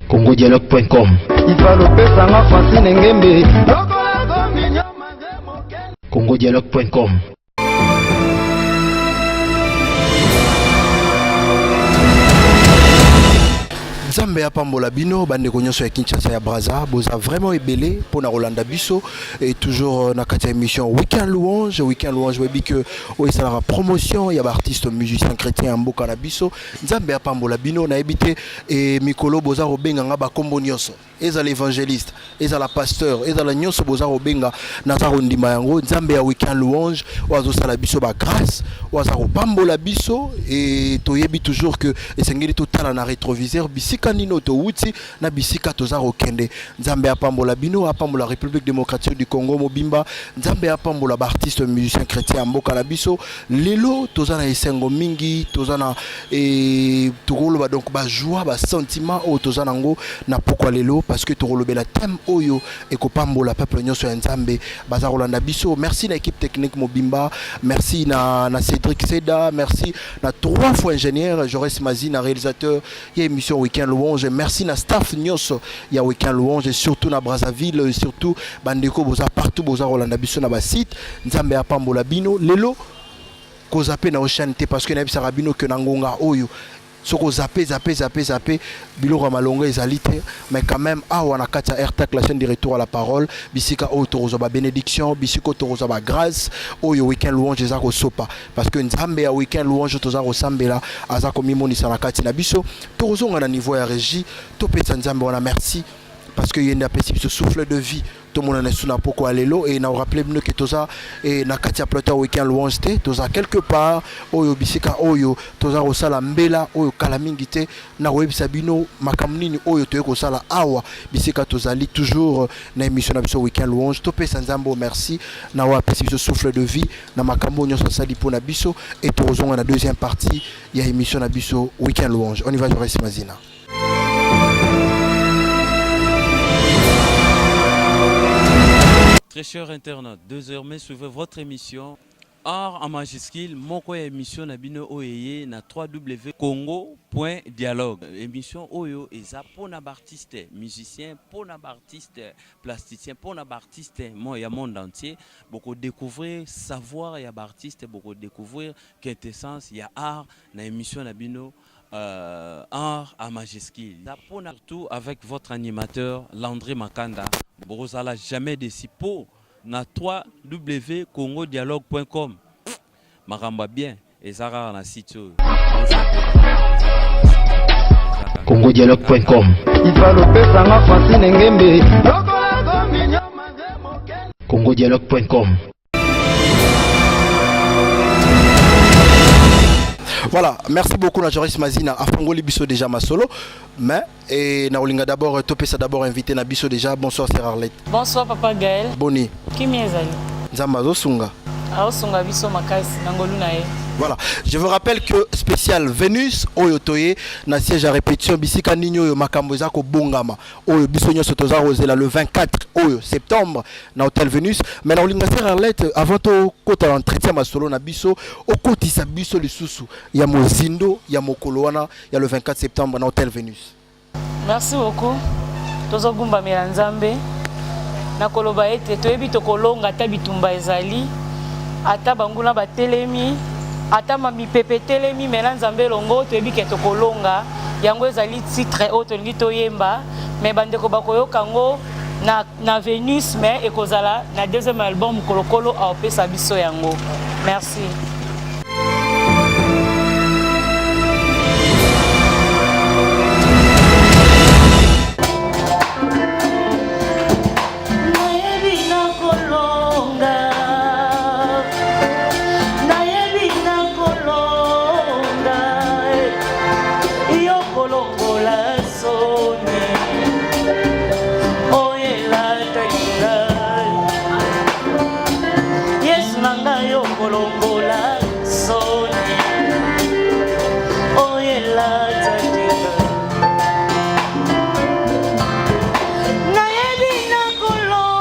congodialogue.com. congodialogue.com. Nzambe apambola bino bande konyoso ya Kinshasa ya Braza boza vraiment ébélé pour na Rolanda biso et toujours na kati émission Weekend Louange webi que o esala promotion ya ba artiste musicien chrétien mboka na biso. Nzambe apambola bino na ebité et mikolo boza robenga nga ba kombo nyonso ezala évangéliste ezala pasteur ezala nyonso boza robenga na za rondima yango. Nzambe ya Weekend Louange wazo sala biso ba grâce waza pambola biso et toyebi toujours que esengeli totala na rétroviseur bisika nino to wuti na bisika toza rokende. Nzambe apambola bino apambola République démocratique du Congo mobimba. Nzambe apambola ba artiste musicien chrétien mboka na biso lelo toza na esengo mingi toza na tokolo ba donc ba joie ba sentiment o toza nango na pourquoi lelo parce que tokolobela thème oyo ekopambola peuple nyonso ya Nzambe baza kolanda biso. Merci na équipe technique mobimba, merci na Cédric Seda, merci na 3 fois ingénieur Joris Mazi na réalisateur ya émission Weekend Louange, merci na staff nyonso ya Weekend Louange et surtout na Brazzaville et surtout bandeko boza partout boza kolanda biso na ba site. Nzambe apambola bino lelo ko zape na oceanité parce que na bisara bino que nangonga oyo soko zappé biloko malonga ezalité mais quand même awa na kati ya RTAC la chaîne de retour à la parole bisika o torozo ba bénédiction bisiko torozo ba grâce oyo Weekend Louange ezako sopa parce que Nzambe ya Weekend Louange tozako sambela azako mimonisa na kati na biso torozo nga na niveau ya régie to pesa Nzambe wana merci parce que yenda pesi ce souffle de vie tout le monde est sous poko alelo et na rappelé bien que toza et na katia plata Weekend Louange te toza quelque part oyo bisika oyo toza osala mbela oyo kala mingi te na webisa bino makamnini oyo toye ko sala awa bisika tozali toujours na émission na biso Weekend Louange to pesa Nzambe merci na wa pesi ce souffle de vie na makambo nyonso sali pona biso et tozonga na deuxième partie ya émission na biso Weekend Louange. On y va Joris Mazina. Très chers internautes, désormais suivez votre émission Art en majuscule, mon émission Nabino Oyeye na www.congo.dialogue. Émission Oyo et pour artiste musicien, pour artiste plasticien, pour artiste moi y a monde entier, beaucoup découvrir savoir y a artiste, beaucoup découvrir quintessence y a art na émission Nabino art en majuscule. Pour tout avec votre animateur Landry Makanda. Borosala jamais de si po na www.congodialogue.com. Maramba bien et Zara na site congodialogue.com. congodialogue.com. Voilà, merci beaucoup na Joris Mazina a Fangoli biso déjà ma solo mais et na olinga d'abord topé ça d'abord invité na biso déjà. Bonsoir Sœur Arlette. Bonsoir Papa Gaël. Boni. Kimi ezali? Nzamba sunga. Sunga biso makasi nangolu na ye. Voilà, je vous rappelle que spécial Vénus oyo toye na siège à répétition bisika ninyo yo makambo ezako bongama oyo biso nyoso toza rozela le 24 oyo septembre na hôtel Vénus. Mais na olinga Sœur Arlette avant to kota l'entretien ma solo na biso okotisa biso lisusu ya mozindo ya mokolo wana ya le 24 septembre na hôtel Vénus. Merci beaucoup. Tozo gumba mela Nzambe na koloba ete toyebi tokolonga ta bitumba ezali ata banguna batelemi ata mami pepe telemi mela Nzambe longo toyebi ke tokolonga yango ezali titre o tolingi toyemba mais bandeko bakoyoka ngo na Vénus mais ekozala na deuxième album kolokolo a opesa biso yango. Merci. Nayebi na kolonga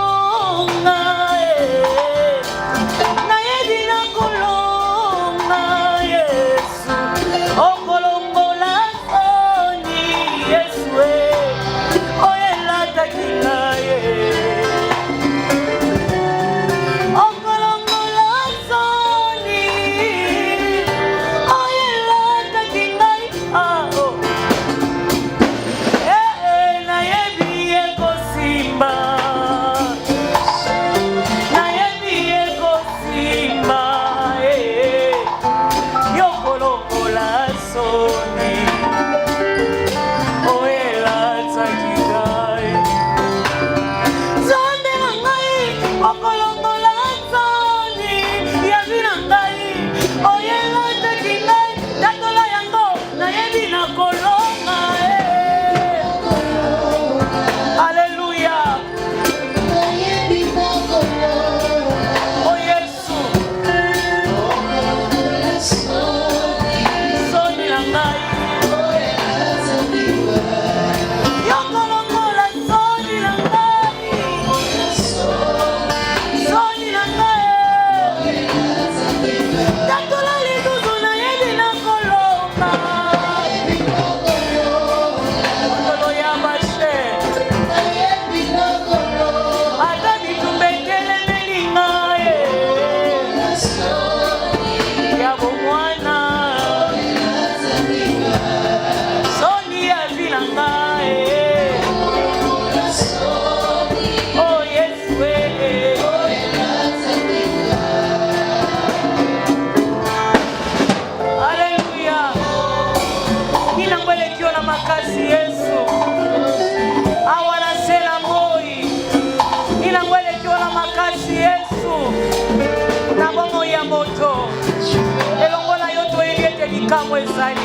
likambo ezali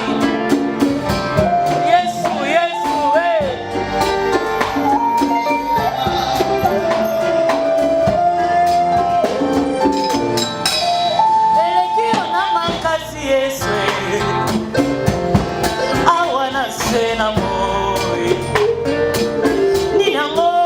Yesu Yesu eleki yo na makasi Yesu awa na se na moi ninango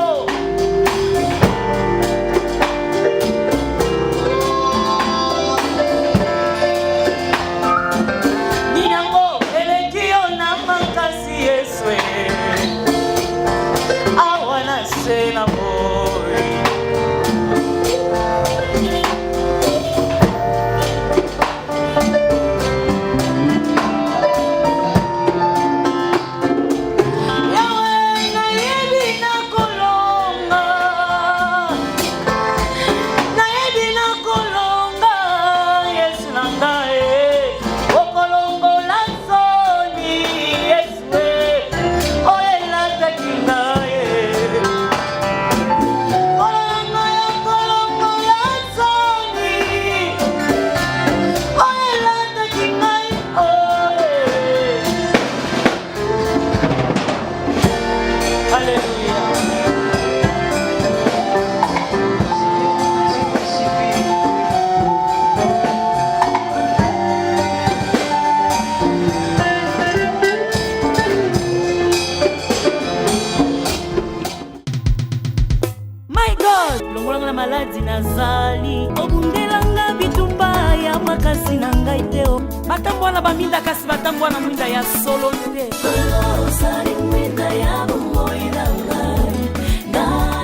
batambwana baminda kasi batambwana mwinda ya solo te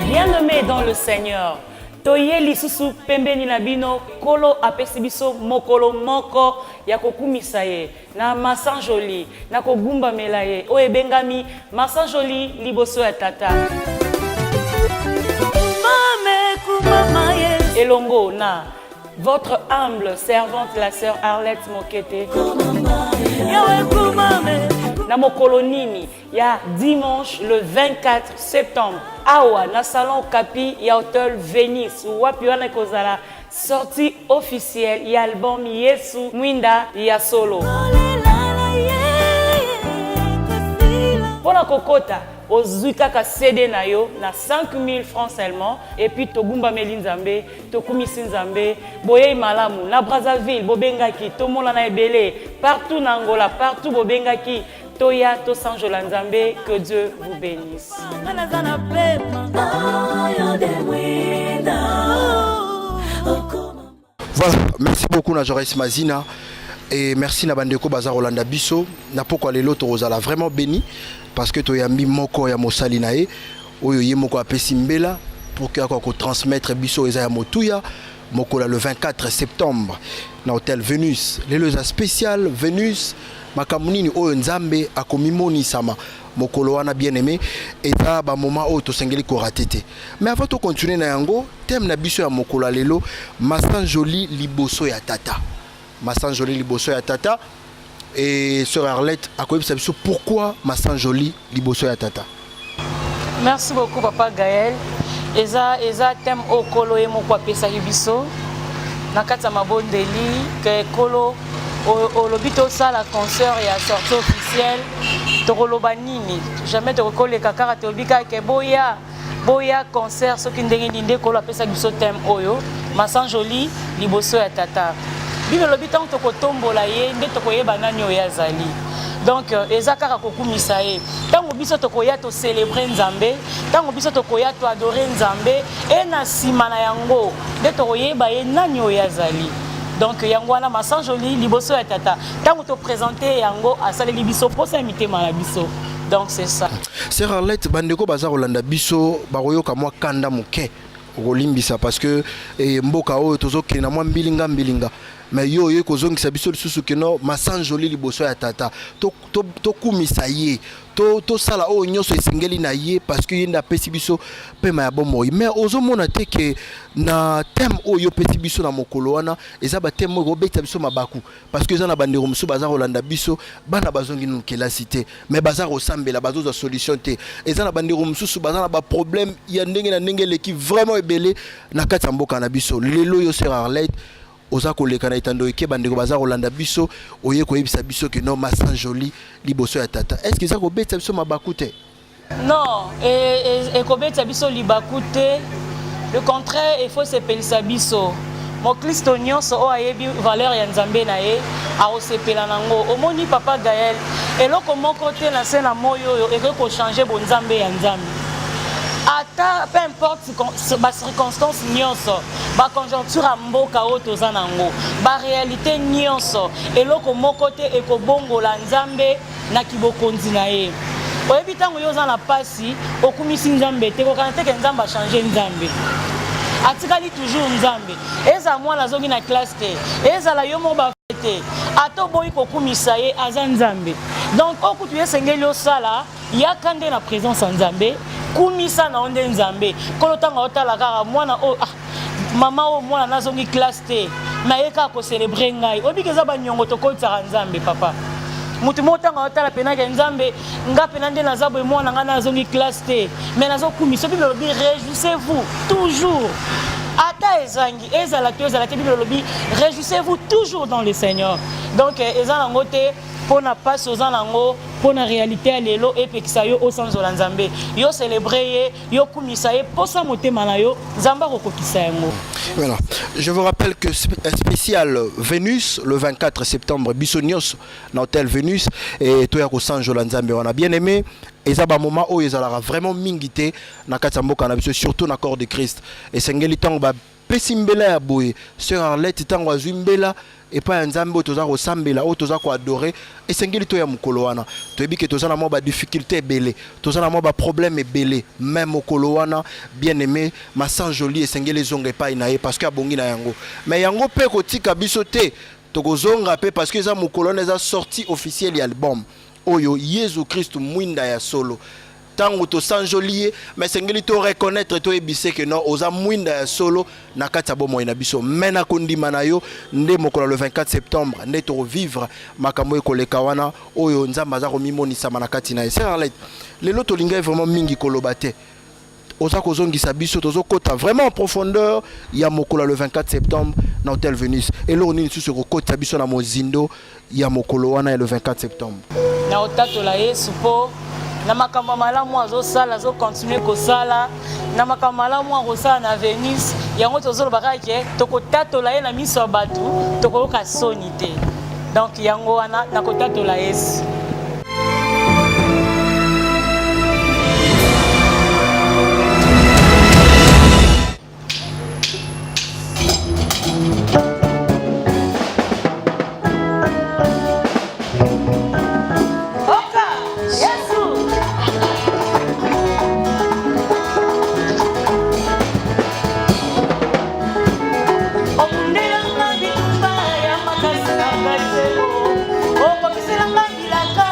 bien-aimé dans le Seigneur toye lisusu pembeni na bino kolo apesi biso mokolo moko ya kokumisa ye na masanjoli na kogumbamela ye oyo ebengami masanjoli liboso ya tata elongo na votre humble servante, la sœur Arlette Mokete. Na mokolo nini ya dimanche le 24 septembre. Awa na salon Kapi ya hôtel Venice wapi wana kozala sortie officielle ya album Yesu Mwinda ya solo. Pona kokota ozwi kaka CD na yo na 5000 francs seulement et puis togumba melinzambe tokumisi nzambe boye malamu na Brazzaville bobengaki tomola na ebele partout na Angola partout bobengaki toya to sanjola nzambe que Dieu vous bénisse. Voilà, merci beaucoup na Joris Mazina. Et merci na bandeko baza Rolanda Biso na poko lelo to ozala vraiment béni parce que to yambi moko ya mosali na ye oyo ye moko apesi mbela pour que ko transmettre biso eza ya motuya moko le 24 septembre na hôtel Venus lelo za spécial Venus makamunini oyo nzambe akomimoni sama mokolo wana bien-aimé eza ba moment oyo to sengeli ko ratete mais avant de continuer na yango thème na biso ya mokolo lelo masanjoli liboso ya tata Massanjoli liboso ya tata et sœur Arlette a connu pourquoi Massanjoli liboso ya tata. Merci beaucoup papa Gaël. Eza thème au kolo et mon quoi pesa hibiso. Nakata mabondeli que kolo au lobito ça la concert et à sortie officielle. Torolobanini jamais te recoller kakara te obika ke boya concert ce qui ndenge ndé kolo pesa hibiso thème oyo Massanjoli liboso ya tata. Bible lobi tant to kotombola ye nde to koyeba nani oyo azali donc ezaka kokumisa ye tango biso to koya to célébrer nzambe tango biso to koya to adorer nzambe e na sima na yango nde to koyeba ye nani oyo azali donc yango wana Massanjoli liboso ya tata tango to présenter yango asaleli biso posa mitema na biso donc c'est ça. Sœur Arlette bandeko baza Rolanda Biso baroyoka mwa kanda moke okolimbisa parce que mboka oyo tozokena mwa mbilinga mais yo kozongisa biso lisusu keno Massanjoli liboso ya tata to kumisa ye to sala oyo nyonso esengeli na ye parce que yenda pesi biso pema ya bomoi mais ozomona te ke na thème oyo pesi biso na mokolo wana eza ba thème oyo obeta biso mabaku parce que eza na bandeko musu baza Rolanda Biso bana bazongi no kelasi te mais baza kosambela bazoza solution te eza na bandeko musu baza na ba problème ya ndenge na ndenge leki vraiment ebele na kati ya mboka na biso lelo yo sœur Arlette oza koleka na etando eke bandeko baza kolanda biso oye koyebisa biso ke non Masanjoli liboso ya tata. Est-ce que ça kobeta biso mabaku te? Non, et kobeta biso libaku te. Le contraire, il faut sepelisa biso. Mon Christo nyonso o ayebi valeur ya Nzambe na ye a osepela nango. Omoni papa Gaël eloko moko te na se na moyo yo eko changer bon Nzambe ya Nzambe. Ata peu importe ba circonstance nyonso, ba conjoncture a mboka o toza nango, ba réalité nyonso eloko moko te eko bongola Nzambe na kibokonzi na ye. Oyebi tango yo za na pasi okumisi Nzambe te ko kana te ke Nzambe a changer Nzambe. Atikali toujours Nzambe. Eza mwana zongi na classe te. Eza la yo mo ba fete. Ato boyi kokumisa ye aza Nzambe. Donc okutu yesengeli osala yakande na présence ya Nzambe. Kumisa na onde Nzambe. Kolo tanga otala kaka mwana o mama o mwana na zongi classe te. Na yeka ko célébrer ngai. Obikeza ba nyongo to kotsa Nzambe papa. Mutu motanga otala pena ke Nzambe nga pena nde nazabo mwana nga na zongi classe te. Mais nazo kumisa Bible lobi réjouissez-vous toujours. Ata ezangi ezala te Bible lobi réjouissez-vous toujours dans le Seigneur. Donc ezala ngote pona passe aux anango pona réalité à lelo et pekisa yo au sens de Nzambe. Yo célébrer yo kumisa ye posa motema na yo Nzamba kokokisa yango. Voilà. Je vous rappelle que spécial Vénus le 24 septembre Bissonios dans hôtel Vénus et toi au San Nzambe on a bien aimé et ça ba moment où ils aura vraiment mingité na katamboka na biso surtout na corps de Christ et sengeli tango ba pesimbela ya boye sœur Arlette tango azumbela et pas Nzambe toza ko sambela o toza ko adorer et sengeli to ya mukolo wana to yebi ke toza na mo ba difficulté belé toza na mo ba problème belé même mukolo wana bien aimé Masanjoli et sengeli zonga pa inaye parce que abongi na yango mais yango pe ko tika biso te to ko zonga pe parce que za mukolo na za sortie officielle ya album oyo Yesu Christ mwinda ya solo tango to Sanjoli mais sengeli to reconnaître to ebise que non oza mwinda ya solo na kati ya bomo ina biso mena kondima na yo nde mokolo le 24 septembre nde to vivre makambo ekoleka wana oyo Nzamba za ko mimonisa na kati na Israël lelo to linga vraiment mingi koloba te oza kozongisa biso tozo kota vraiment en profondeur ya mokolo le 24 septembre na hôtel Venus et lo nini su ko kota biso na mozindo ya mokolo wana le 24 septembre na otato la Yesu po na makambo malamu azosala zo continuer kosala na makambo malamu akosala na Venus yango tozoloba kaka tokotatola ye na miso ya bato tokoloka soni te donc yango wana na kotatola Yesu. La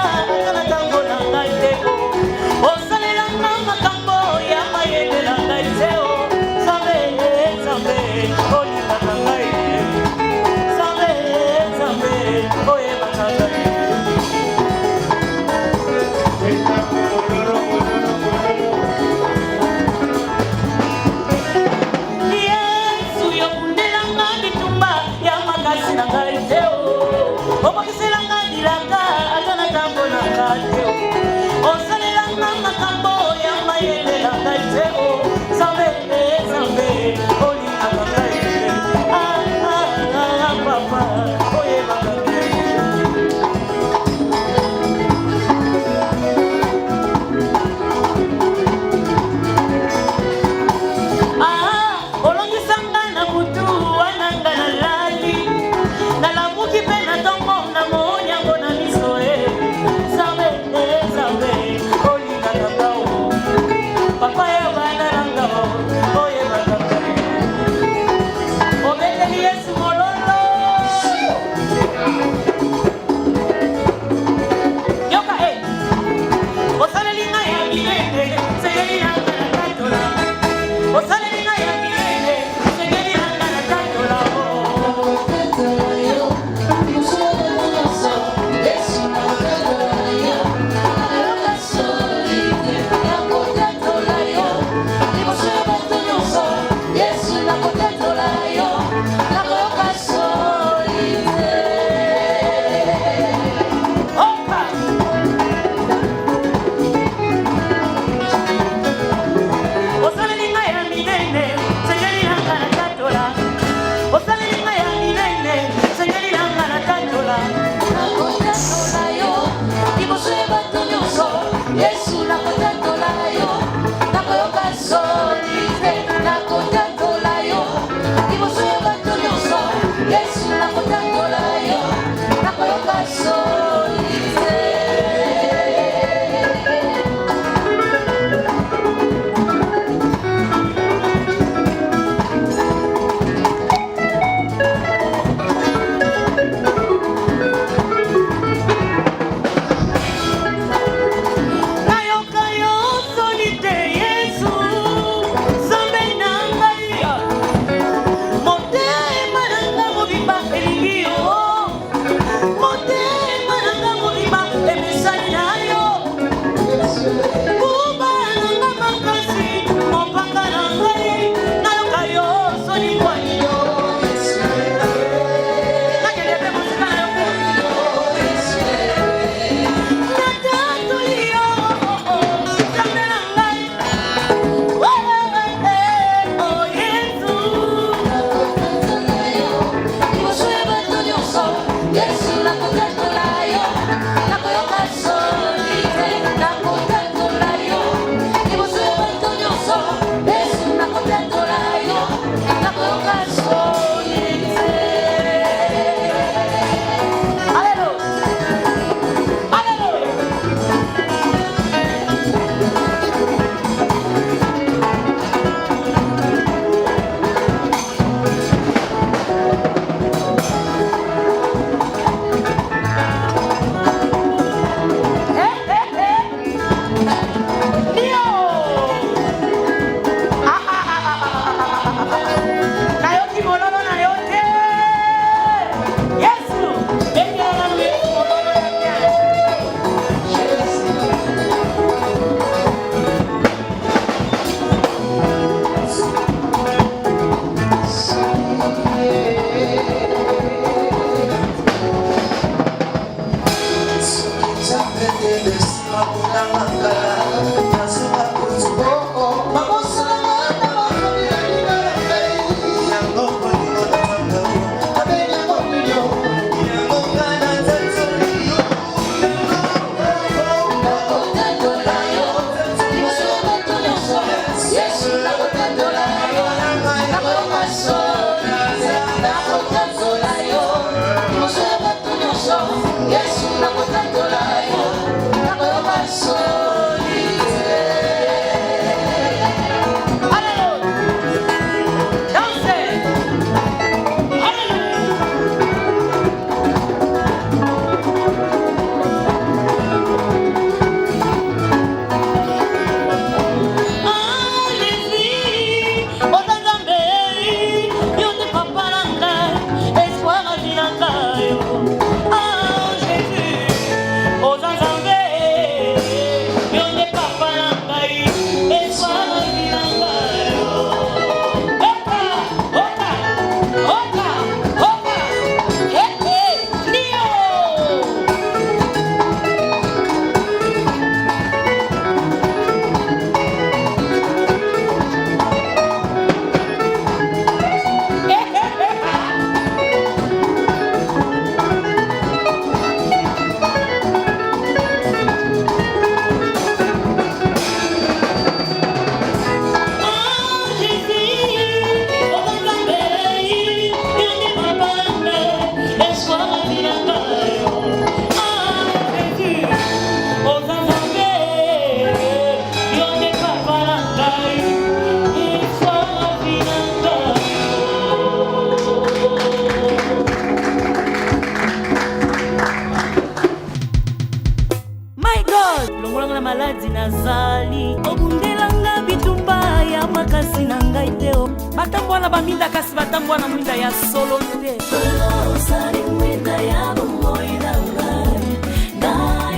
maladi nazali obundelanga bitumba ya makasi na ngai te batambwa na baminda kasi batambwa na mwinda ya solo te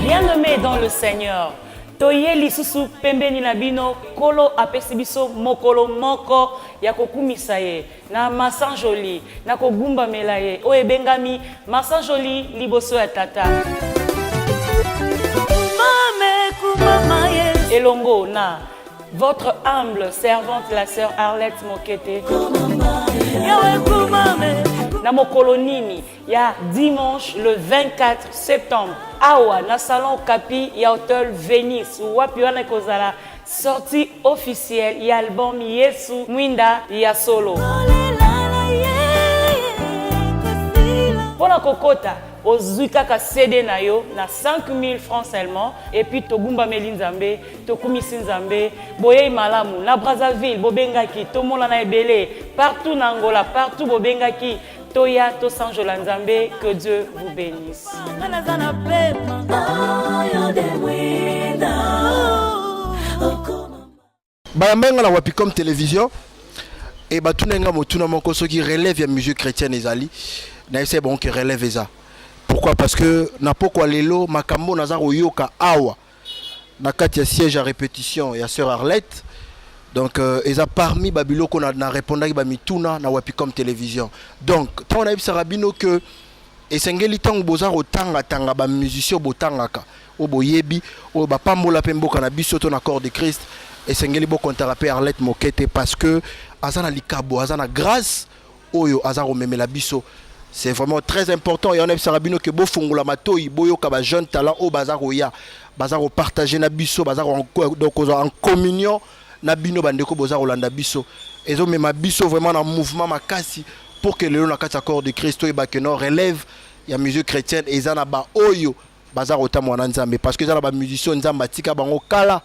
Bien-aimés dans le Seigneur, toye lisusu pembeni na bino kolo apesi biso mokolo moko ya kokumisa ye na masanjoli na kogumbamela ye oyo ebengami masanjoli liboso ya tata elongo na votre humble servante la sœur Arlette Mokete na mokolo nini ya dimanche le 24 septembre awa na salon Kapi ya Hotel Venice wapi wana kozala sortie officielle ya album Yesu Mwinda ya solo pona kokota ozwi kaka CD na yo na 5000 francs seulement et puis togumba meli nzambe tokumisi nzambe boyei malamu na Brazzaville bobengaki tomona na ebele partout na Angola partout bobengaki toya to sanjola nzambe que Dieu vous bénisse. Bayambenga na Wapicom télévision et batunenga motuna moko soki relève ya musique chrétienne ezali na essaie bon que relève ça. Pourquoi? Parce que na poko lelo makambo naza yoka awa na kati ya siège à répétition ya sœur Arlette. Donc eza parmi babiloko na répondaki ba mituna na Wapicom télévision. Donc tant on a vu sarabino que esengeli tango boza rotanga tanga ba musicien botangaka o boyebi o ba pambola pemboka na biso to na corps de Christ esengeli bo kontarape Arlette Mokete parce que azana likabo azana grâce oyo azaro memela biso. C'est vraiment très important et on a sarabino que bo fungula matoi boyoka ba jeune talent au bazaro ya bazaro partager na biso bazaro donc en communion na bino bandeko bozaro landa biso ezo mema biso vraiment en mouvement makasi pour que le na kati accord de Christ et ba que non relève ya musique chrétienne et zana ba oyo bazaro ta mwana nzambe parce que zana ba musicien nzamba tika bango kala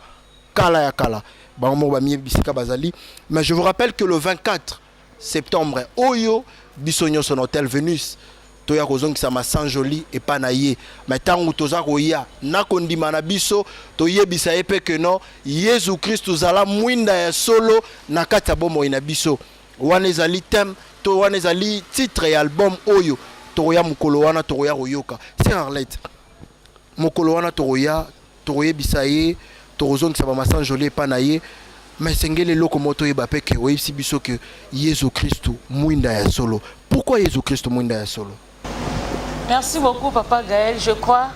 ya kala bango ba mi bisika bazali. Mais je vous rappelle que le 24 septembre oyo biso nyonso na Hotel Venus toya kozongisa masanjoli et pas naye mais tangu toza koya na kondima na biso toyebisa epe que non Yesu Christ zala mwinda ya solo na kati ya bomo ina biso wana ezali thème to wana ezali titre ya album oyo toya mukolo wana toya koyoka c'est Arlette mukolo wana toyebisa ye tozongisa ba masanjoli et pas naye mais sengele loko moto yeba peke oyebisi biso que Yesu Christ mwinda ya solo. Pourquoi Yesu Christ mwinda ya solo? Merci beaucoup Papa Gaël, je crois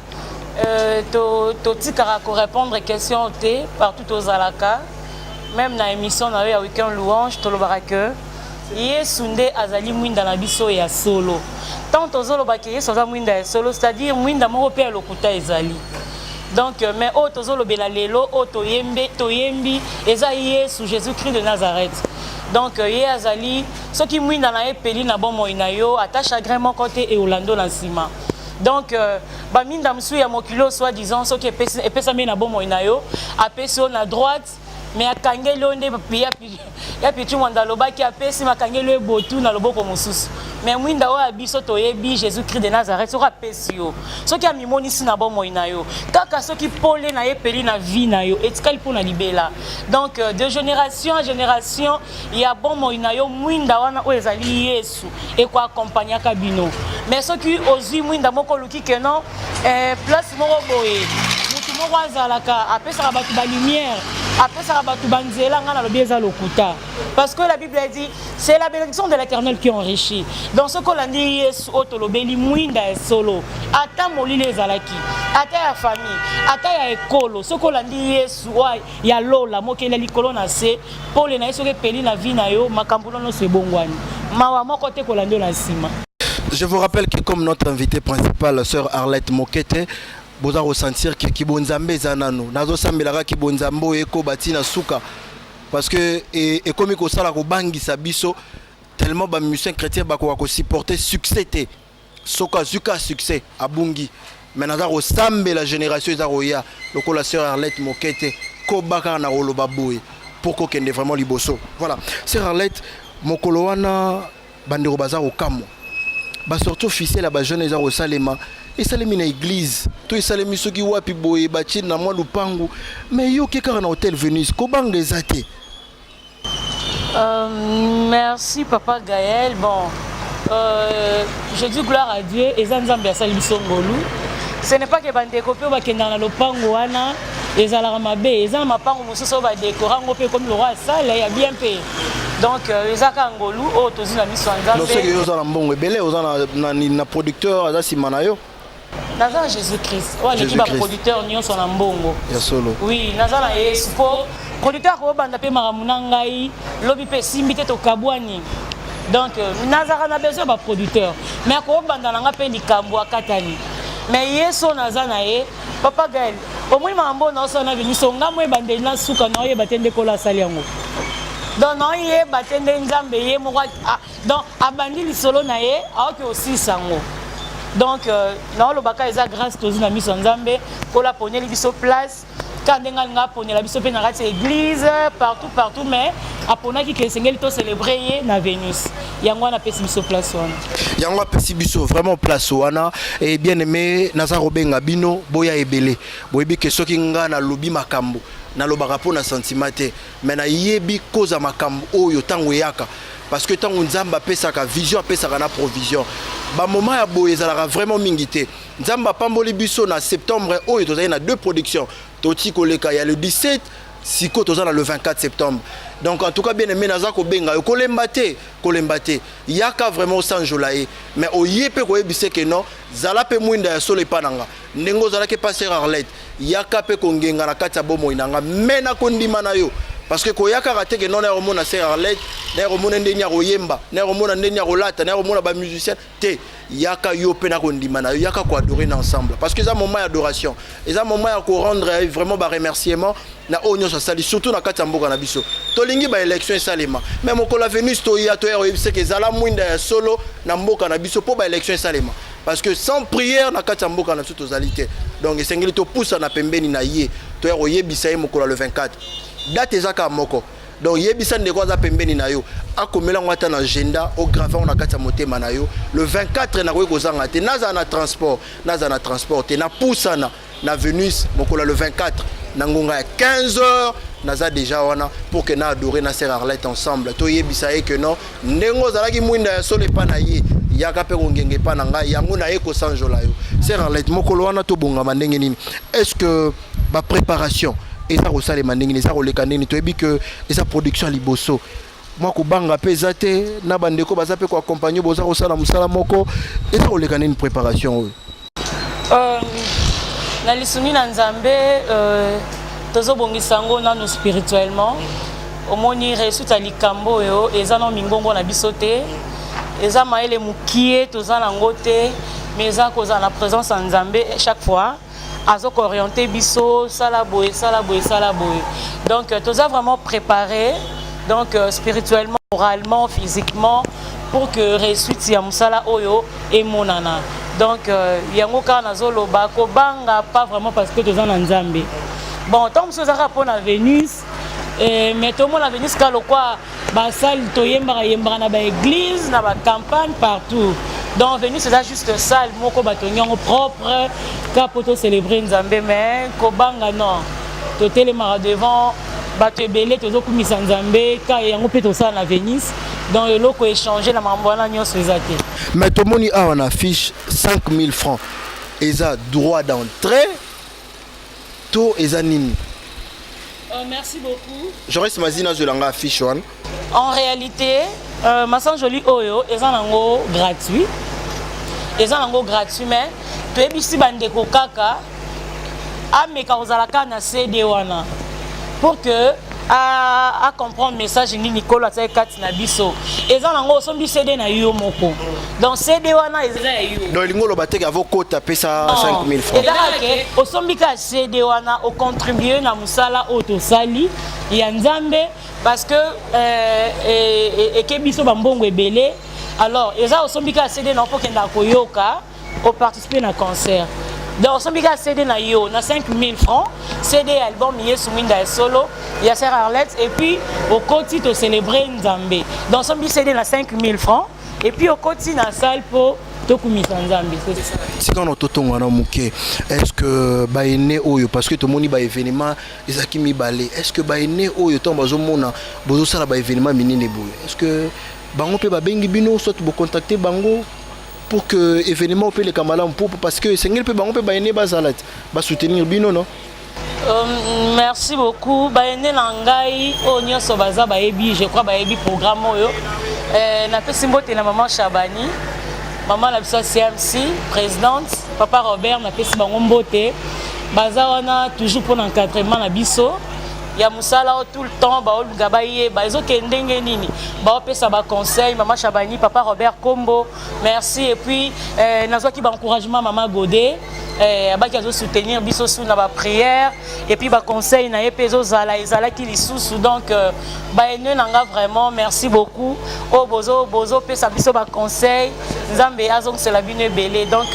totikara ko répondre aux questions partout aux alaka même na émission na ya week-end louange tolobara que Yesu nde azali mwinda na biso ya solo. Tant tozoloba ke Yesu azali mwinda ya solo, c'est-à-dire mwinda moko pe lokuta ezali. Donc, mais auto zolo bela lelo, auto yembi, eza Yesu Jésus-Christ de Nazareth. Donc ye azali soki mwinda na epeli na bomo inayo ata chagrin moko te et Orlando na nsima. Donc baminda msu ya mokilo soit disant soki epesami na bomo inayo apesi yo na droite mais akangeli yo nde ya pitu mwanda alobaki apesi makangeli yo ebotu na loboko mosusu. Mais mwinda oyo abiso toyebi Jésus-Christ de Nazareth soki apesi yo soki amimonisi na bomoi na yo kaka soki pole na epeli na vie na yo etikali mpo na libela. Donc de génération en génération ya bomoi na yo mwinda wana oyo ezali Yesu ekoakompagnaka bino. Mais soki ozwi mwinda moko oluki ke non place moko boye mutu moko azalaka apesaka bato balumière apesaka bato banzela nga nalobi eza lokuta. Parce que la Bible dit c'est la bénédiction de l'Éternel qui enrichit. Donc ce qu'on a dit Yesu otolobeli mwinda solo ata molile ezalaki ata ya famille ata ya ekolo ce qu'on a dit Yesu ya lola mokele likolo na se pole na Yesu ke peli na vie na yo makambo no se bongwani mawa moko te kolando na sima. Je vous rappelle que comme notre invité principal, sœur Arlette Mokete, vous allez ressentir que Kibonzambe zanano, nazo sambelaka Kibonzambo eko batina suka, parce que et comme ko sala ko bangi sabiso tellement ba musiciens chrétiens ba ko supporter succès te soka zuka succès abungi, mais nazo ressemble la génération izaroya loko la sœur Arlette Mokete ko baka na roloba boy pour ko kende vraiment liboso. Voilà, sœur Arlette mokolo wana bandero bazaro kamo. Ba surtout officiel la ba jeune eza au Salema et salemi na église to salemi soki wapi boye ba chin na mwa lupangu mais yo ke kaka na hôtel Venus ko banga ezate. Merci papa Gaël. Bon je dis gloire à Dieu eza nzambe asali biso ngolu. Ce n'est pas que bandeko pe ba kenda na lupangu wana ezalaka mabe eza mapango mosusu ba décorer ngope comme le roi sala ya bien payé. Donc ezaka ngolu o tozina miso nzambe. Non c'est que yo za mbongo ebele oza na producteur aza simana yo. Naza Jésus-Christ. Ouais, l'équipe producteur nyonso na mbongo. Ya solo. Oui, naza na Yesu po producteur ko banda pe makamuna ngai lobi pe simbite to kabwani. Donc naza na besoin ba producteur. Mais ko banda na nga pe likambo akatani. Mais Yesu naza na ye papa Gaël. Au moins mambo na so na vini so ngamwe bande na suka na ye batende ko la sali yango. Donc non ye batende nzambe ye moko donc abandi lisolo na ye aoki aussi sango. Donc non le baka eza grâce tozi na miso nzambe ko la poneli biso place quand ndenga nga ponela biso pe na kati église partout mais aponaki ke sengeli to célébrer na Venus yango na pesi biso place wana yango pesi biso vraiment place wana et bien aimé naza robenga bino boya ebele boyebi ke soki nga na lobi makambo na lobaka po na sentiment te mais na yebi koza makambo oyo tango yaka parce que tango nzamba pesaka vision pesaka na provision ba moment ya boye ezalaka vraiment mingi te nzamba pamboli biso na septembre oyo tozali na deux productions toti koleka ya le 17 siko tozala le 24 septembre. Donc en tout cas bien aimé naza ko benga kolembate yaka vraiment sans jolae mais o yepe ko yebise ke non zala pe mwinda ya solo epananga ndengo zala ke passer Arlette yaka pe ko ngenga na kati ya bomo inanga mena ko ndima na yo parce que ko yaka rate ke non na romona ser Arlette na romona ndenya ko yemba na romona ndenya ko lata na romona ba musicien te yaka yo pe na ko ndima na yo yaka ko adorer ensemble parce que ça moment d'adoration et ça moment ya ko rendre vraiment ba remerciement na onyo sa sali surtout na kati ya mboka na biso tolingi ba élection salema même ko la Venus to ya to yebise ke zala mwinda ya solo na mboka na biso po ba élection salema parce que sans prière na kati ya mboka na biso tozalité donc esengeli to poussa na pembeni na ye to yebisa ye mokolo le 24 date ezaka moko donc yebisa ndeko za pembeni na yo akomela ngwata na agenda au grave on a kati ya motema na yo le 24 na ko kozanga te naza na transport te na poussa na Venus mokolo le 24 nangonga 15h naza déjà wana pour que na adorer na sœur Arlette ensemble to yebisa ye que non ndengo zalaki mwinda ya solo pa na ye yaka pe ngenge pa na ngai yango na ye ko sanjola yo sœur Arlette mokolo wana to bonga ndenge nini est-ce que ba préparation et ça resale mandingi ça roleka ndeni to yebi que esa production liboso moi ko banga pe zate na bandeko baza pe ko accompagner boza rosala musala moko et ça roleka ndeni préparation na lisuni na nzambe tozobongisa ngo nano spirituellement omoni resuta likambo yo eza no mingongo na biso te eza maele mukie tozana ngo te mais eza koza na présence en nzambe chaque fois azoko orienté biso sala boye donc toza vraiment préparé donc spirituellement, moralement, physiquement, pour que réussite ya musala oyo et monana. Donc yango ka nazoloba ko banga pas vraiment parce que toza na Nzambe. Bon, tant que ça rapport à Vénus, mais tout le monde à Vénus quand le quoi ba salle toyemba yemba na ba église, na ba campagne partout. Donc Vénus c'est juste salle moko batonyango propre ka poto célébrer Nzambe mais ko banga non. To télémara devant bato ebele tozo kumisa Nzambe ka yango pe to ça na Vénus. Donc le loko échanger na mambwana nyonso ezate. Mais tout le monde a on affiche 5000 francs. Eza droit d'entrée. Tout eza nini. Merci beaucoup. J'aurais imaginer je l'anga affiche one. En réalité, Massan Joli Oyo est un gratuit. Est un gratuit mais tu es ici bandeko kaka a meka ozalaka na CD wana pour que à comprendre le message ni Nicolas c'est kati na biso. Est un sombi CD na yo moko. Donc CD wana ezala yo. Donc l'ingolo batek avoko taper ça 5000 francs. Et là que osombi ka CD wana o contribuer na musala auto sali ya Nzambe parce que et biso bambongo ebele alors eza osombi ka CD na po kenda koyoka o participer na concert. Donc osombi ka CD na yo na 5000 francs CD album yesu minda solo ya Sœur Arlette et puis au côté to célébrer Nzambe. Donc osombi CD na 5000 francs et puis au côté na salle pour c'est quand on totonga na muke est-ce que baene oyo parce que tout moni ba événement ezaki mi balé est-ce que baene oyo to bazo mona bozo sala ba événement minene boye est-ce que bango pe ba bengi bino soit bo contacter bango pour que événement pe le kamala pour parce que sengel pe bango pe baene bazalat ba soutenir bino non. Merci beaucoup baene nangai onyo so baza ba ebi je crois ba ebi programme oyo na pesi mbote na maman Chabani. Maman la CMC, présidente, papa Robert, na pesi bango mbote. Baza wana toujours pour l'encadrement na biso. Ya musala tout le temps ba gabaye ba ezo kendenge nini. Ba pesa ba conseil maman Chabani, papa Robert Kombo. Merci et puis nazo ki ba encouragement maman Godé. Abaki azo soutenir biso sous na ba prière et puis ba conseil na epezo zala ezala ki lisusu donc ba ene nanga vraiment merci beaucoup o bozo pesa biso ba conseil Nzambe azong c'est la bine belé donc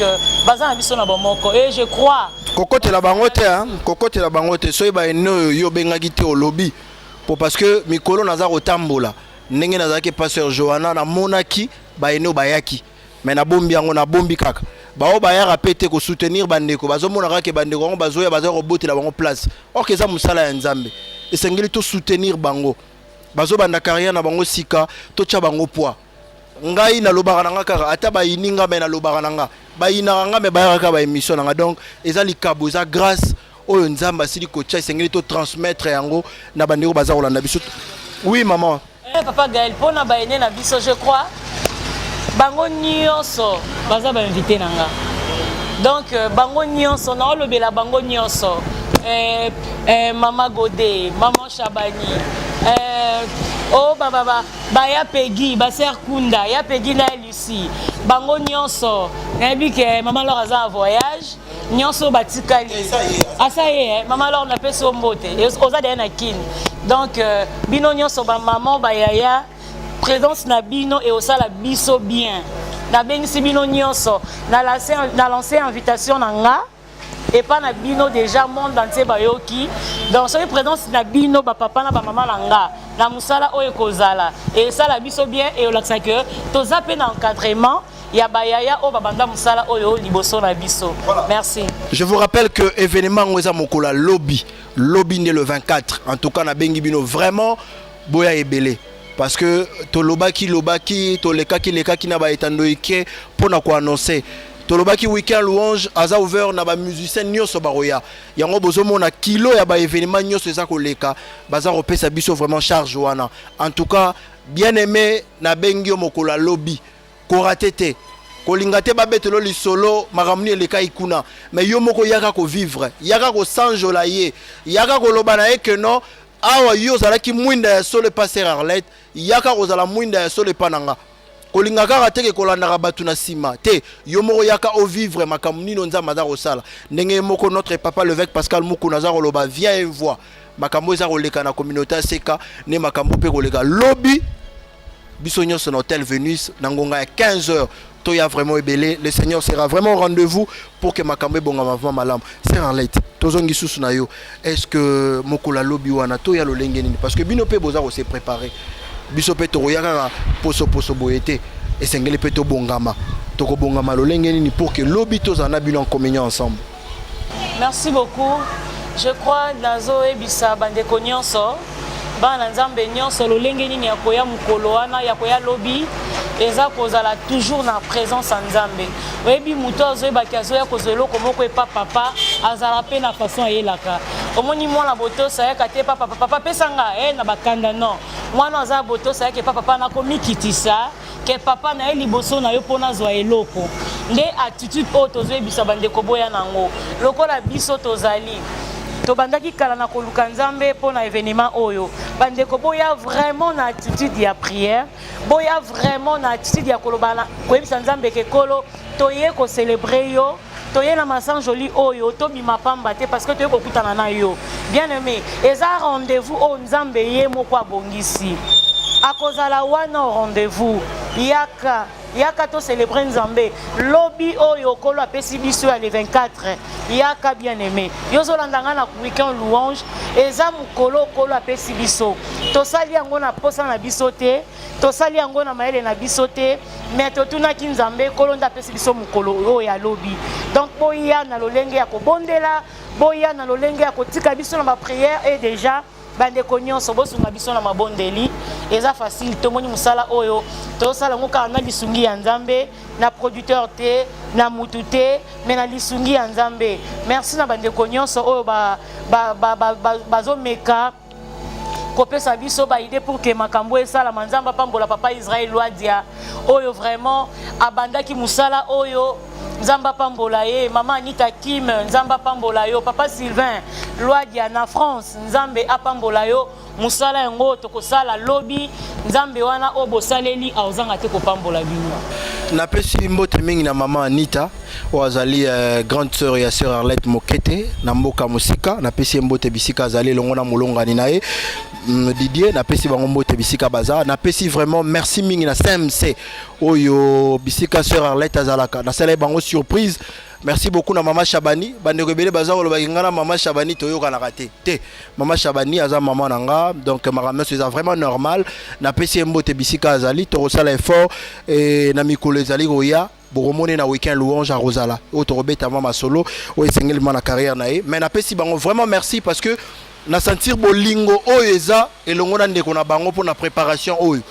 baza na biso na bomoko et je crois kokote la bangote hein kokote la bangote so ba ene yo bengaki te au lobby pour parce que mikolo naza rotambola ndenge nazaki pasteur Johanna na monaki ba ene bayaki mais na bombi yango na bombi kaka bao bayara pété ko soutenir bandeko bazomona kaka bandeko ngo bazoya bazo robotela bango place or que ça musala ya Nzambe esengeli to soutenir bango bazo banda carrière na bango sika to tcha bango poids ngai na lobaka nanga kaka ata bayininga me na lobaka nanga bayina nga me bayara ka ba émission nanga donc ezali kabo za grâce oyo Nzamba sili ko tcha esengeli to transmettre yango na bandeko baza kolanda biso. Oui maman. Papa Gaël pona ba ene na biso je crois bango nyonso baza ba invité nanga donc bango nyonso na olobela bango nyonso Mama Godé, Maman Chabani, oh baba ya Peggy, ba Sœur Kunda, ya Peggy na Lucie, bango nyonso, nabi ke maman leur aza en voyage, nyonso batikali. Ah ça y est, maman leur na peso mbote, oza de na kin. Donc bino nyonso ba maman ba yaya présence na bino et osala biso bien. Na bengisi bino nyonso, na lancé invitation nanga. Et pas na bino déjà monde entier bayoki donc soki présence na bino ba papa na ba maman langa na musala oyo kozala et ça la biso bien et olakisa que toza pe na encadrement ya bayaya o babanda musala oyo liboso na biso. Merci. Je vous rappelle que événement ngoza mokola lobby né le 24 en tout cas na bengi bino vraiment boya ebele parce que to lobaki to lekaki na ba etandoike pona ko annoncer Tolobaki week-end louange aza ouvert na ba musicien nyonso baroya yango bozomona kilo ya ba événement nyonso eza koleka baza repesa biso vraiment charge wana en tout cas bien aimé na bengio mokola lobby ko ratete ko lingate ba betelo li solo maramni eleka ikuna mais yo moko yaka ko vivre yaka ko sanjola ye yaka ko lobana e que non awa yo zalaki mwinda ya solo passer Arlette yaka ko zala mwinda ya solo pananga kolinga kaka teke kolanda batu na sima te yo moko yaka au vivre makamuni no nzamba za rosala ndenge moko notre papa l'évêque Pascal Moukou naza koloba viens et vois makambo eza koleka na communauté seka ne makambo pe koleka lobby biso nyonso na hôtel Venus na ngonga ya 15h. Il y a vraiment ébélé, le Seigneur sera vraiment au rendez-vous pour que Makambe Bongama malam. C'est en lettre. Tozongi susunayo. Est-ce que Mokola Lobi wana to ya lo lengeni parce que bino pe boza ko se préparer. Biso pe to ya poso boyete et sengeli pe to bongama. To ko bongama lo lengeni pour que Lobi to zana bino en communion ensemble. Merci beaucoup. Je crois nazo ebisa bande konyonso. Bana nzambe nyonso lo lengeni ni akoya mukolo wana ya koya Lobi. Eza kozala toujours na présence en Nzambe. Oyebi muto azoyeba ki azoya kozelo komoko epa papa azala pe na façon ayelaka. Omoni mwana boto sayaka te papa pesanga na bakanda non. Mwana azala boto sayaka papa na komikitisa ke papa na ye liboso na yo pona zwa eloko. Nde attitude o tozoyebisa bandeko boya nango. Lokola biso tozali tobandaki kala na koluka Nzambe pona événement oyo bandeko boya vraiment na attitude ya prière boya vraiment na attitude ya kolobana koyebisa Nzambe ke kolo toye ko célébrer yo toye na masan joli oyo to bima pamba te parce que toye kokutana na yo bien aimé eza rendez-vous o Nzambe ye moko abongisi akozala wana rendez-vous yaka to célébrer Nzambe lobby oyo kolo apesi biso ya le 24 yaka bien aimé yozo landanga na weekend louange eza mukolo kolo apesi biso tosali yango na posa na biso te tosali yango na maele na biso te mais totunaki Nzambe kolo nda apesi biso mukolo oyo ya lobby donc boya na lolenge ya kobondela boya na lolenge ya kotika biso na ba prière et déjà bande nyonso bosunga biso na mabondeli eza facile tomoni musala oyo tosala ngoka na lisungi ya Nzambe na producteur te na mutu te mais na lisungi ya Nzambe merci na bande nyonso oyo bazomeka kopesa biso ba idée pour que makambo esala Nzambe pambola papa Israël Loadia oyo vraiment abandaki musala oyo Nzamba pambola ye maman Anita Kim Nzamba pambola yo papa Sylvain Loadia na France Nzambe apambola yo musala yango tokosala lobby Nzambe wana obosaleli aozanga te kopambola bino. Na pesi mbote mingi na maman Anita wazali grande sœur ya sœur Arlette Mokete na mboka musika na pesi mbote bisika azali longo na molongani na ye Didier na pesi bango mbote bisika baza na pesi vraiment merci mingi na CMC oyo bisika sœur Arlette azalaka na sala bango surprise. Merci beaucoup na Maman Chabani. Bande rebele baza ko lobaki ngana Maman Chabani toyoka na raté. Te Maman Chabani aza maman nanga donc maman c'est vraiment normal. Na pesi mbote bisika azali to sala effort et na mikolo ezali goya boromone na weekend louange à Rosala. Auto robeta mama solo o esengeli na carrière na ye. Mais na pesi bango vraiment merci parce que na sentir bolingo oyeza elongo na ndeko na bango pour na préparation oyo.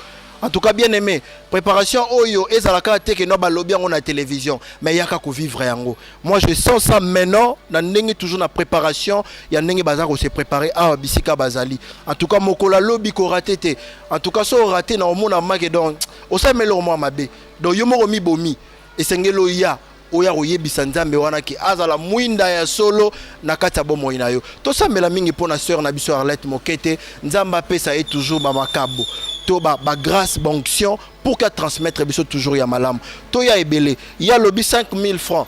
En tout cas bien aimé, préparation oyo ezalaka te ke no ba lobby yango na télévision, mais yaka ko vivre yango. Moi je sens ça maintenant na ndenge toujours na préparation, ya ndenge baza ko se préparer à bisika bazali. En tout cas mokola lobby ko raté te. En tout cas so raté na omona Makedon, o sa melo mo mabe. Donc yo mo mi bomi esengelo ya oya oyebisa Nzambe wana ki azala mwinda ya solo na kata bomo inayo. To sa mela mingi pona sœur na biso Arlette Mokete, Nzamba pesa e toujours ba makabo. To ba grâce bonction pour qu'à transmettre biso toujours ya malam. To ya ebele, ya lobby 5000 francs.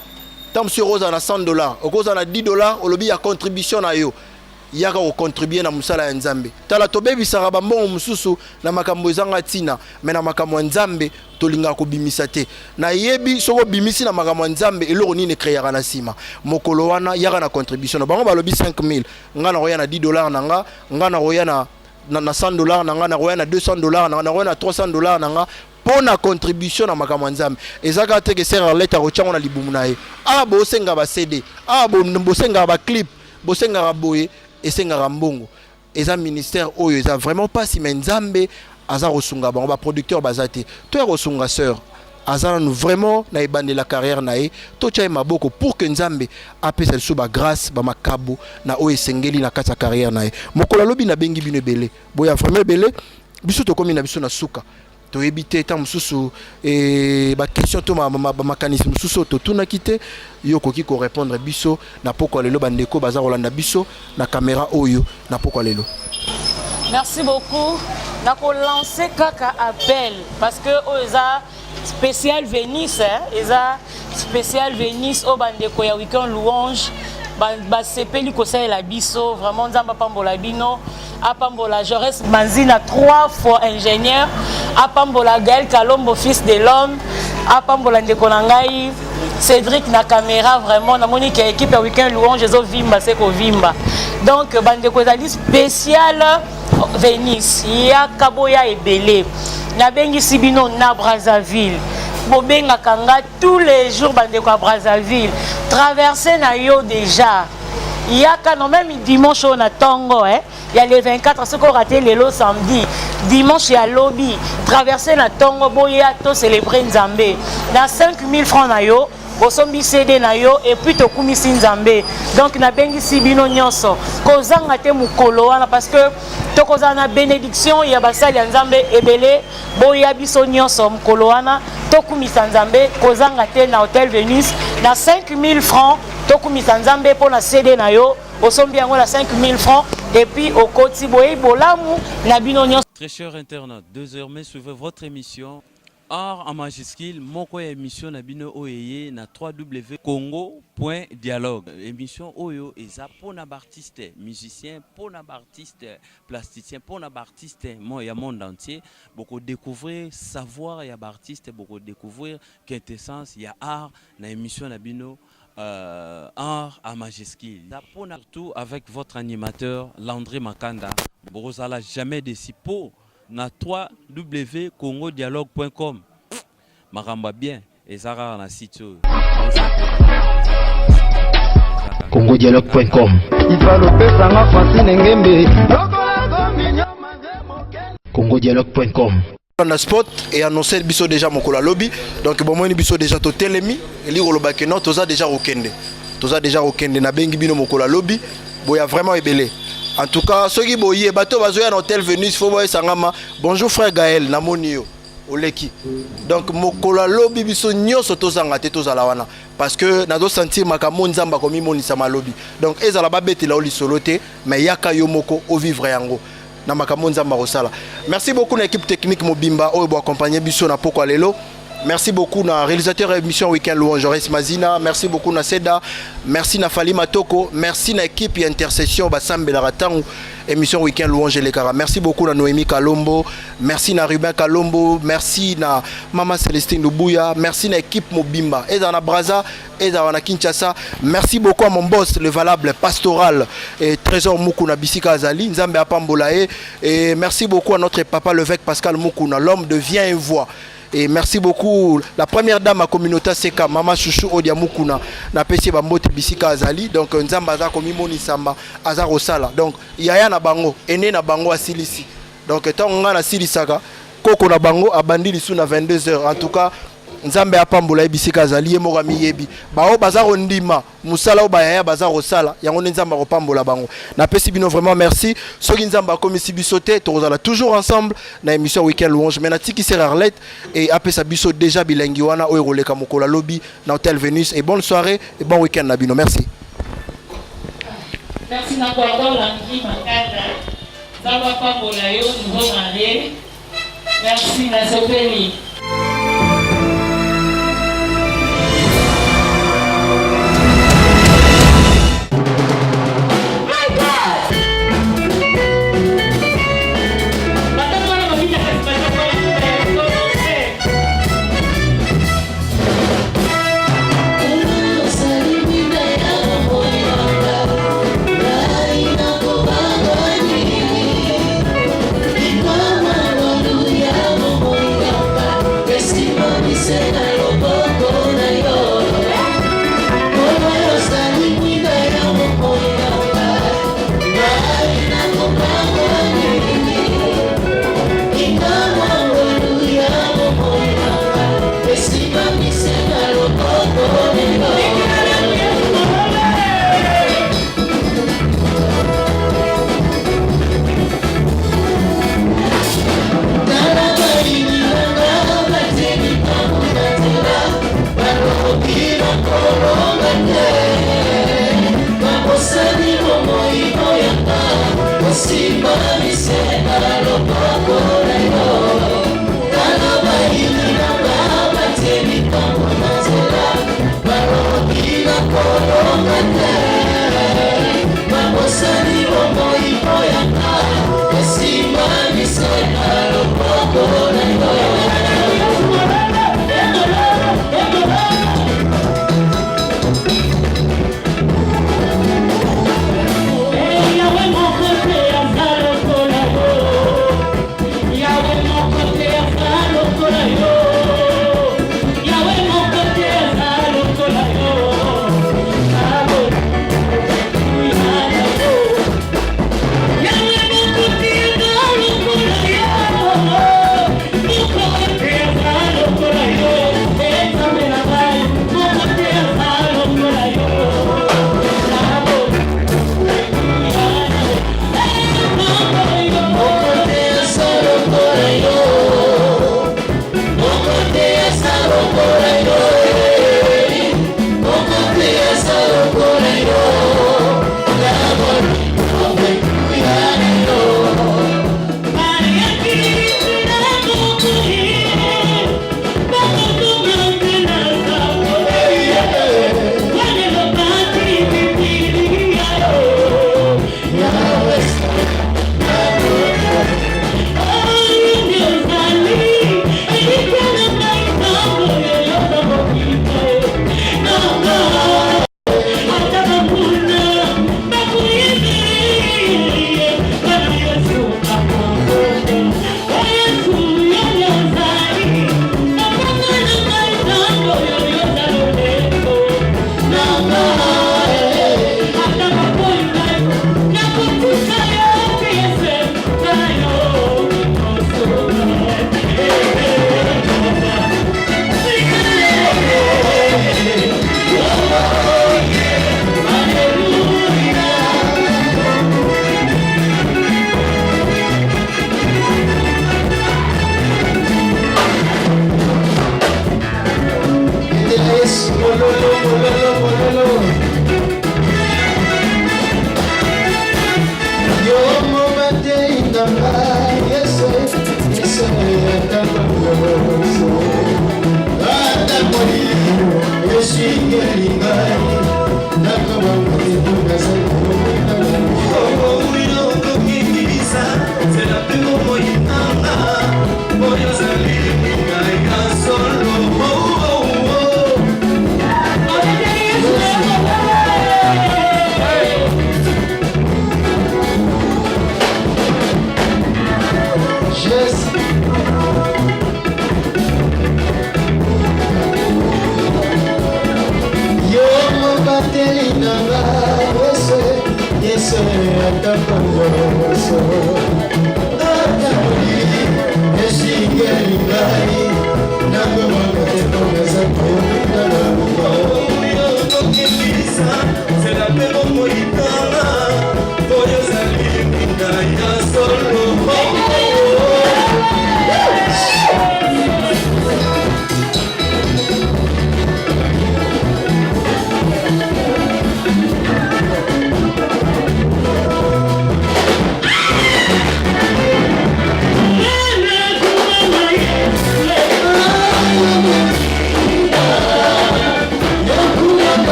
Tam sur Rosa na $100, au cause na $10, au lobby ya contribution na yo. Yaka ko contribuer na musala ya Nzambe. Tala to bebi saraba mbongo mususu na makambo ezanga tina, mais na makambo Nzambe to linga ko bimisa te. Na yebi soko bimisi na makambo Nzambe eloko nini créera na sima. Mokolo wana yaka na contribution. Bango ba lobby 5000, nga na roya na $10 nanga, nga na roya na $100 nanga na roya na $200 nanga na roya na $300 nanga pour na contribution na makambo Nzambe. Ezaka te ke sera leta rochango na libumu na ye. Ah bo senga ba CD, ah bo senga ba clip, bo senga ba boye. Et c'est un mbongo. Et un ministère oyo eza vraiment pas si mais Nzambe aza rosunga ba on va producteur bazate. Toi rosunga sœur aza nous vraiment na ebande la carrière nae to tcha maboko pour que Nzambe apesa sou ba grâce ba makabo na oyo sengeli na kata carrière nae. Mokola lobi na bengi bino belé. Boya vraiment belé biso to komi na biso na suka. To ebité tant mususu et ba question to ma mécanisme mususu to tuna kité yo koki ko répondre biso na poko lelo bandeko baza rolanda biso na caméra oyo na poko lelo. Merci beaucoup. Na ko lancer kaka appel parce que oza spécial Venise eza spécial Venise au bandeko ya weekend louange basepeli kosalela biso vraiment nzambe apambola bino apambola Jaurès Manzina 3 fois ingénieur apambola Gaël Kalombo fils de l'homme apambola ndeko na ngai Cédric na caméra vraiment na moni que équipe week-end louange zo vimba c'est ko vimba donc bandeko ezali spécial Venise ya kaboya ebele na bengi sibino na Brazzaville bobenga kanga tous les jours bandeko à Brazzaville traverser na yo déjà il y a quand même dimanche on a tango hein il y a les 24 ce qu'on raté les lots samedi dimanche il y a lobby traverser na tango boya to célébrer Nzambe na 5000 francs na yo bosombi CD na yo et puis to kumisi Nzambe donc na bengi sibino nyonso kozanga te mukolo wana parce que to kozana bénédiction ya basali ya Nzambe ebele boya biso nyonso mukolo wana to kumisa Nzambe kozanga te na hôtel Venus na 5000 francs to kumisa Nzambe pour na CD na yo bosombi yango na 5000 francs et puis au koti boye bolamu na bino nyonso. Très chers internautes, désormais suivez votre émission Art en majuscule, moko émission na bino oyeye na www.congo.dialogue. Émission oyo eza pona artiste musicien, pona artiste plasticien, pona artiste ya monde entier. Beaucoup découvrir savoir ya artiste, beaucoup découvrir quintessence ya art na émission na bino art en majuscule. Pona tout avec votre animateur Landry Makanda. Borosala jamais déçu po na www.congodialogue.com. Maramba bien et Zara na site congodialogue.com. congodialogue.com. On a spot et annoncé le biso déjà mokola lobby donc bon moi ni biso déjà to telemi eli rolobake non toza déjà okende na bengi bino mokola lobby boya vraiment ebele. En tout cas, ceux qui boyent, bateau bazoya dans hôtel Venus, faut voir sangama. Bonjour frère Gaël, namonio, oleki. Donc mokola lobby biso nyoso tozanga te tozala wana parce que nazo sentir makamo nzamba komi monisa ma lobby. Donc ezala ba beti la oli solote, mais yaka yo moko o vivre yango. Na makamo nzamba rosala. Merci beaucoup na équipe technique Mobimba o bo accompagner biso na poko lelo. Merci beaucoup na réalisateur émission Week-end Louange Jaurès Manzina, merci beaucoup na Seda, merci na Fali Matoko, merci na équipe intercession Basambe la Ratangu émission Week-end Louange Lekara. Merci beaucoup na Noémie Kalombo, merci na Ruben Kalombo, merci na Maman Célestine Lubuya, merci na équipe Mobimba et dans la Braza et dans la Kinshasa. Merci beaucoup à mon boss le valable pastoral et Trésor Mukuna Bisika Azali, Nzambe Apambolae et merci beaucoup à notre papa l'évêque Pascal Mukuna, l'homme de Viens et Voix. Et merci beaucoup la première dame à communauté c'est Mama Chouchou Odia Mukuna na pesi bambote bisika azali donc nzamba za komi moni samba azaro sala donc yaya na bango ene na bango asilisi donc tant nga na silisaka koko na bango abandi lisu na 22h en tout cas nzambe apambola bisika azali mo rami yebi bao bazaro ndima musala obaya bazaro sala yango nzamba kopambola bango na pesi bino vraiment merci soki nzamba komisi bisote tozala toujours ensemble na émission Week-end Louange mais na tiki sera Arlette et apesa biso déjà bilengi wana o roleka mokola lobby na hôtel Venus et bonne soirée et bon week-end na bino merci na kwa Landry Makanda zaba pambola yo nouveau marié merci na sopeli. Colombo,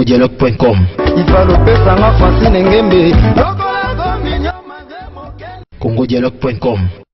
congodialogue.com congodialogue.com